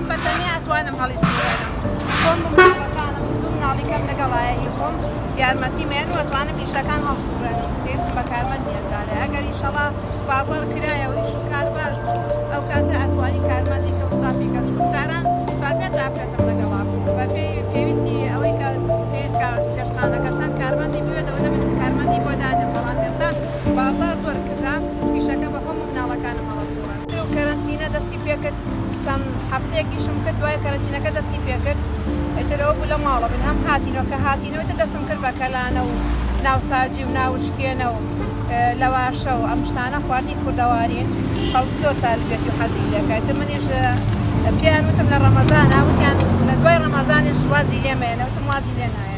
خۆم بەتەنیا ئەتوانم هەڵیسێنم خۆم مناڵەکانم مناڵی کەم لەگەڵایەکی خۆم یارمەتی مێن و ئەتوانم ئیشەکان هەڵسوڕێنم پێویستم بە کارمەندیە جارێ ئەگەر ئیشەڵا بازاڕ کرایە و ئیش و کار باش بوو ئەو کاتە ئەتوانی کارمەندی کە وستافیکەش جاران 4-5 ئافرەتم لەگەڵا بوو بە پێویستی ئەوەی کە پێویستکە چێشتخانەکە چەند کارمەندی بوێتەوە لە من کارمەندی بۆ دانم بەڵام ئێستا بازار زۆر کزا ئیشەکە بە خۆم مناڵەکانم هەڵەسوڕێن و کەرەنتینە دەستی پێکرد چەند هەفتەیەکیشم کرد دوای کەرەنتینەکە دەستی پێکرد ئەترەوە بوو لە ماڵە بن هەم هاتینەوە کە هاتینەوەتە دەستم کرد بە کەلانە و ناوساجی و ناوشکێنە و لەواشە و ئەم شتانە خواردنی کوردەوارین خەڵک زۆر تالبێتی و حەزی لێکاتە منیش پیان وتم لە ڕەمەزانە وتیان لە دوای ڕەمەزانیش وازی لێمێنە وتم وازی لێ نایە